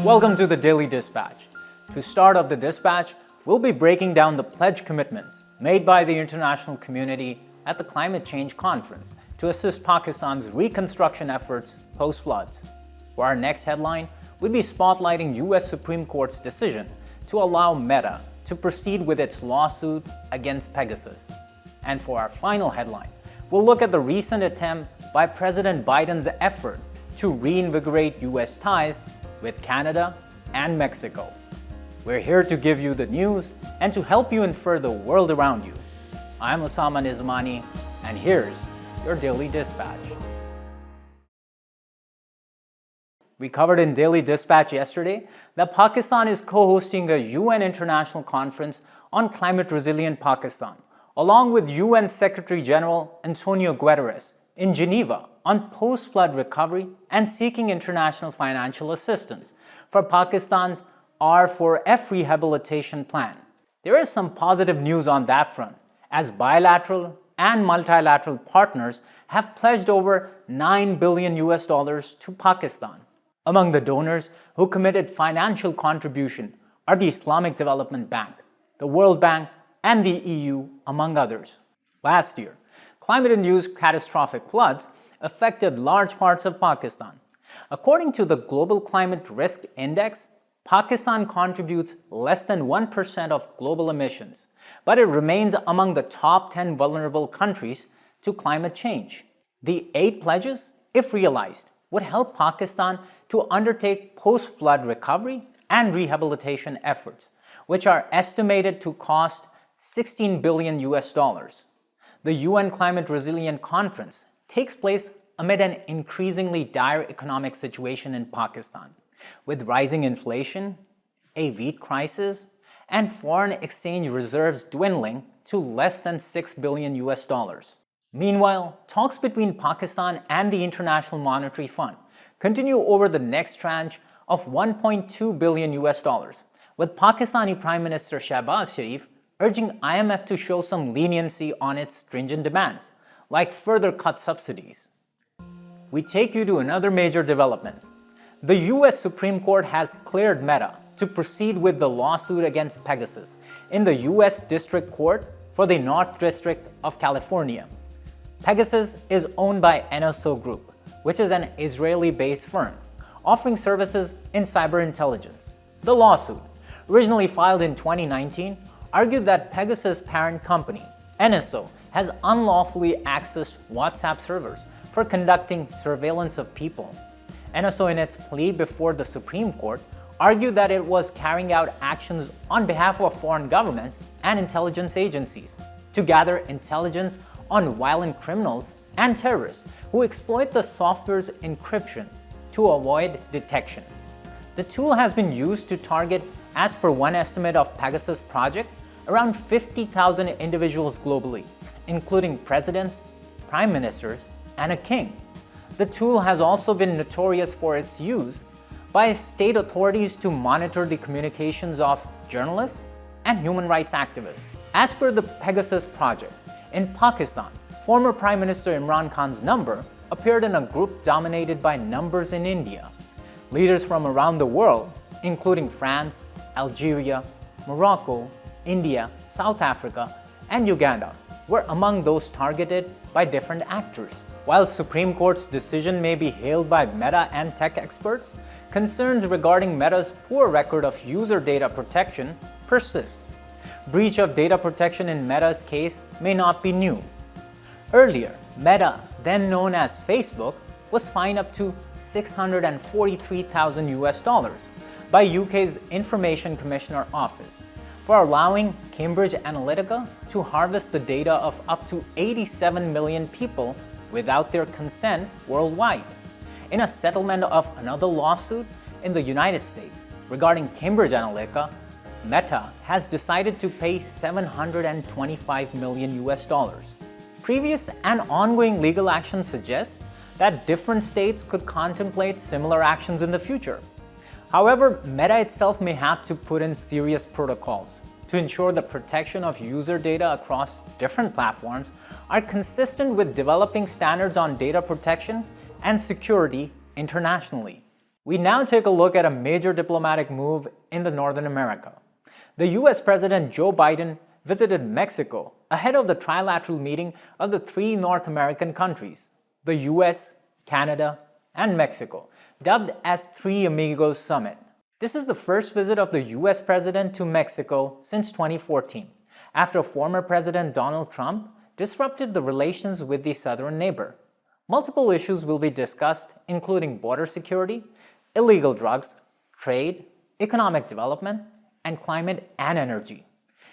Welcome to the Daily Dispatch. To start off the dispatch, we'll be breaking down the pledge commitments made by the international community at the Climate Change Conference to assist Pakistan's reconstruction efforts post-floods. For our next headline, we'll be spotlighting US Supreme Court's decision to allow Meta to proceed with its lawsuit against Pegasus. And for our final headline, we'll look at the recent attempt by President Biden's effort to reinvigorate US ties with Canada and Mexico. We're here to give you the news and to help you infer the world around you. I'm Osama Nizmani, and here's your Daily Dispatch. We covered in Daily Dispatch yesterday that Pakistan is co-hosting a UN International Conference on Climate Resilient Pakistan, along with UN Secretary General Antonio Guterres in Geneva on post-flood recovery and seeking international financial assistance for Pakistan's R4F rehabilitation plan. There is some positive news on that front, as bilateral and multilateral partners have pledged over $9 billion to Pakistan. Among the donors who committed financial contribution are the Islamic Development Bank, the World Bank, and the EU, among others. Last year, climate-induced catastrophic floods affected large parts of Pakistan. According to the Global Climate Risk Index, Pakistan contributes less than 1% of global emissions, but it remains among the top 10 vulnerable countries to climate change. The 8 pledges, if realized, would help Pakistan to undertake post-flood recovery and rehabilitation efforts, which are estimated to cost $16 billion. The UN Climate Resilient Conference takes place amid an increasingly dire economic situation in Pakistan, with rising inflation, a wheat crisis, and foreign exchange reserves dwindling to less than $6 billion. Meanwhile, talks between Pakistan and the International Monetary Fund continue over the next tranche of $1.2 billion, with Pakistani Prime Minister Shehbaz Sharif urging IMF to show some leniency on its stringent demands, like further cut subsidies. We take you to another major development. The US Supreme Court has cleared Meta to proceed with the lawsuit against Pegasus in the US District Court for the North District of California. Pegasus is owned by NSO Group, which is an Israeli-based firm offering services in cyber intelligence. The lawsuit, originally filed in 2019, argued that Pegasus' parent company, NSO, has unlawfully accessed WhatsApp servers for conducting surveillance of people. NSO, in its plea before the Supreme Court, argued that it was carrying out actions on behalf of foreign governments and intelligence agencies to gather intelligence on violent criminals and terrorists who exploit the software's encryption to avoid detection. The tool has been used to target, as per one estimate of Pegasus project, around 50,000 individuals globally, including presidents, prime ministers, and a king. The tool has also been notorious for its use by state authorities to monitor the communications of journalists and human rights activists. As per the Pegasus project, in Pakistan, former Prime Minister Imran Khan's number appeared in a group dominated by numbers in India. Leaders from around the world, including France, Algeria, Morocco, India, South Africa, and Uganda, were among those targeted by different actors. While Supreme Court's decision may be hailed by Meta and tech experts, concerns regarding Meta's poor record of user data protection persist. Breach of data protection in Meta's case may not be new. Earlier, Meta, then known as Facebook, was fined up to $643,000 by UK's Information Commissioner Office for allowing Cambridge Analytica to harvest the data of up to 87 million people without their consent worldwide. In a settlement of another lawsuit in the United States regarding Cambridge Analytica, Meta has decided to pay $725 million. Previous and ongoing legal action suggests that different states could contemplate similar actions in the future. However, Meta itself may have to put in serious protocols to ensure the protection of user data across different platforms are consistent with developing standards on data protection and security internationally. We now take a look at a major diplomatic move in the Northern America. The US President Joe Biden visited Mexico ahead of the trilateral meeting of the three North American countries, the US, Canada, and Mexico, dubbed as Three Amigos Summit. This is the first visit of the US President to Mexico since 2014, after former President Donald Trump disrupted the relations with the southern neighbor. Multiple issues will be discussed, including border security, illegal drugs, trade, economic development, and climate and energy.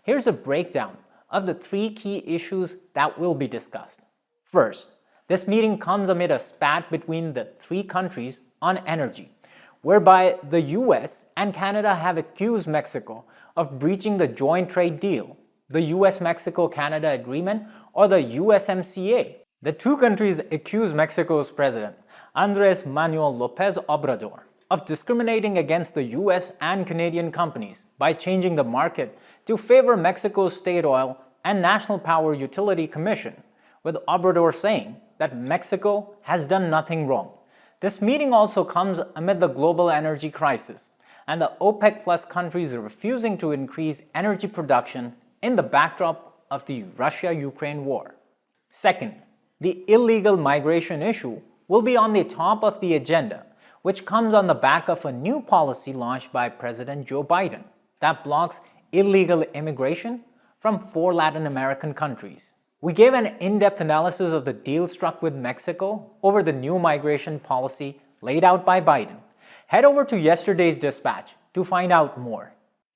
Here's a breakdown of the three key issues that will be discussed. First, this meeting comes amid a spat between the three countries on energy, whereby the US and Canada have accused Mexico of breaching the joint trade deal, the US-Mexico-Canada Agreement, or the USMCA. The two countries accuse Mexico's president, Andrés Manuel López Obrador, of discriminating against the US and Canadian companies by changing the market to favor Mexico's State Oil and National Power Utility Commission, with Obrador saying that Mexico has done nothing wrong. This meeting also comes amid the global energy crisis and the OPEC Plus countries refusing to increase energy production in the backdrop of the Russia-Ukraine war. Second, the illegal migration issue will be on the top of the agenda, which comes on the back of a new policy launched by President Joe Biden that blocks illegal immigration from 4 Latin American countries. We gave an in-depth analysis of the deal struck with Mexico over the new migration policy laid out by Biden. Head over to yesterday's dispatch to find out more.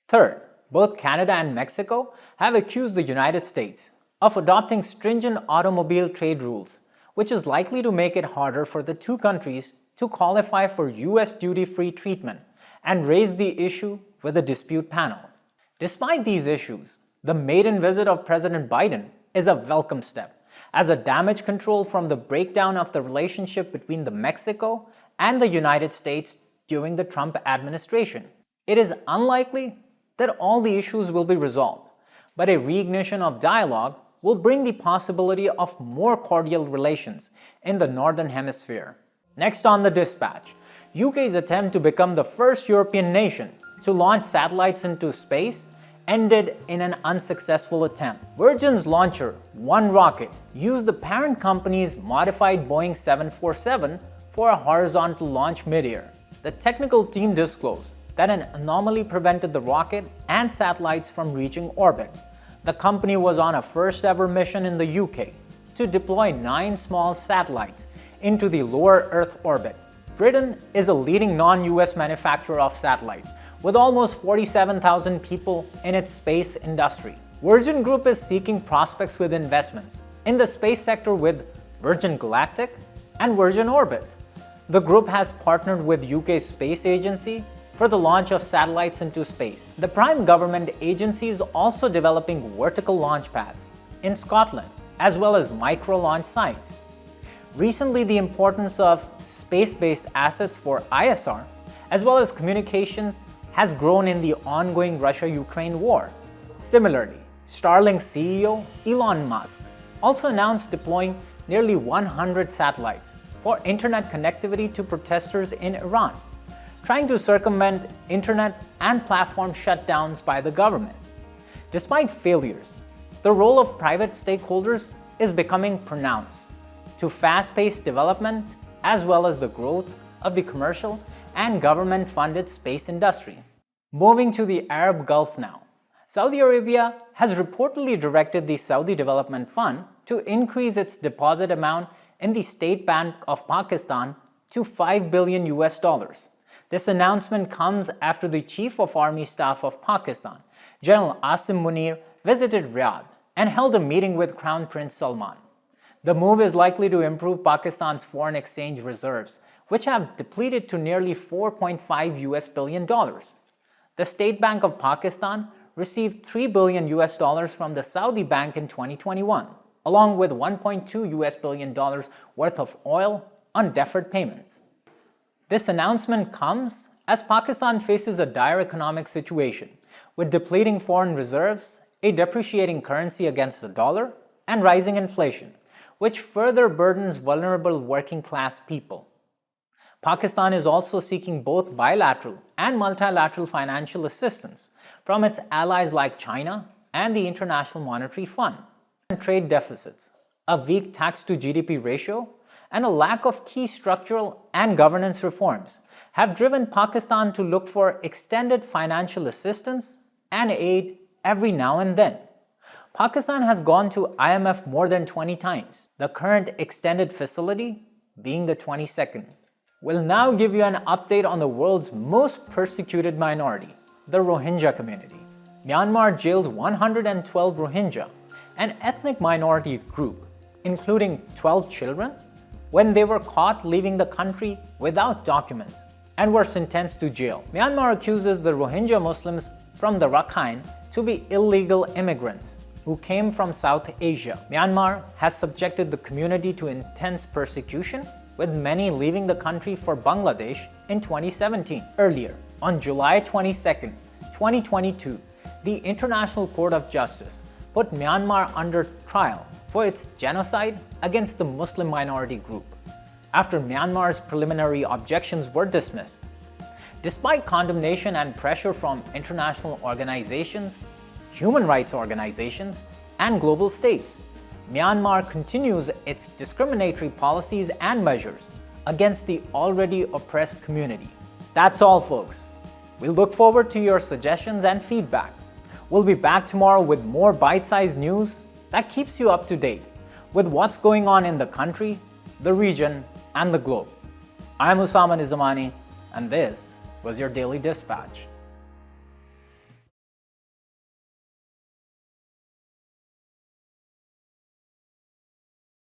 Third, both Canada and Mexico have accused the United States of adopting stringent automobile trade rules, which is likely to make it harder for the two countries to qualify for US duty-free treatment and raise the issue with the dispute panel. Despite these issues, the maiden visit of President Biden is a welcome step as a damage control from the breakdown of the relationship between the Mexico and the United States during the Trump administration. It is unlikely that all the issues will be resolved, but a reignition of dialogue will bring the possibility of more cordial relations in the Northern Hemisphere. Next on the dispatch, UK's attempt to become the first European nation to launch satellites into space ended in an unsuccessful attempt. Virgin's launcher, One Rocket, used the parent company's modified Boeing 747 for a horizontal launch midair. The technical team disclosed that an anomaly prevented the rocket and satellites from reaching orbit. The company was on a first-ever mission in the UK to deploy 9 small satellites into the lower Earth orbit. Britain is a leading non-US manufacturer of satellites, with almost 47,000 people in its space industry. Virgin Group is seeking prospects with investments in the space sector with Virgin Galactic and Virgin Orbit. The group has partnered with UK's space agency for the launch of satellites into space. The prime government agency is also developing vertical launch pads in Scotland, as well as micro-launch sites. Recently, the importance of space-based assets for ISR, as well as communications, has grown in the ongoing Russia-Ukraine war. Similarly, Starlink CEO Elon Musk also announced deploying nearly 100 satellites for internet connectivity to protesters in Iran, trying to circumvent internet and platform shutdowns by the government. Despite failures, the role of private stakeholders is becoming pronounced to fast-paced development as well as the growth of the commercial and government-funded space industry. Moving to the Arab Gulf now. Saudi Arabia has reportedly directed the Saudi Development Fund to increase its deposit amount in the State Bank of Pakistan to $5 billion. This announcement comes after the Chief of Army Staff of Pakistan, General Asim Munir, visited Riyadh and held a meeting with Crown Prince Salman. The move is likely to improve Pakistan's foreign exchange reserves, which have depleted to nearly $4.5 billion. The State Bank of Pakistan received $3 billion from the Saudi Bank in 2021, along with $1.2 billion worth of oil on deferred payments. This announcement comes as Pakistan faces a dire economic situation with depleting foreign reserves, a depreciating currency against the dollar, and rising inflation, which further burdens vulnerable working-class people. Pakistan is also seeking both bilateral and multilateral financial assistance from its allies like China and the International Monetary Fund. Trade deficits, a weak tax to GDP ratio, and a lack of key structural and governance reforms have driven Pakistan to look for extended financial assistance and aid every now and then. Pakistan has gone to IMF more than 20 times, the current extended facility being the 22nd. We'll now give you an update on the world's most persecuted minority, the Rohingya community. Myanmar jailed 112 Rohingya, an ethnic minority group, including 12 children, when they were caught leaving the country without documents and were sentenced to jail. Myanmar accuses the Rohingya Muslims from the Rakhine to be illegal immigrants who came from South Asia. Myanmar has subjected the community to intense persecution, with many leaving the country for Bangladesh in 2017. Earlier, on July 22, 2022, the International Court of Justice put Myanmar under trial for its genocide against the Muslim minority group, after Myanmar's preliminary objections were dismissed. Despite condemnation and pressure from international organizations, human rights organizations, and global states, Myanmar continues its discriminatory policies and measures against the already oppressed community. That's all, folks. We look forward to your suggestions and feedback. We'll be back tomorrow with more bite-sized news that keeps you up to date with what's going on in the country, the region, and the globe. I'm Usama Nizamani, and this was your Daily Dispatch.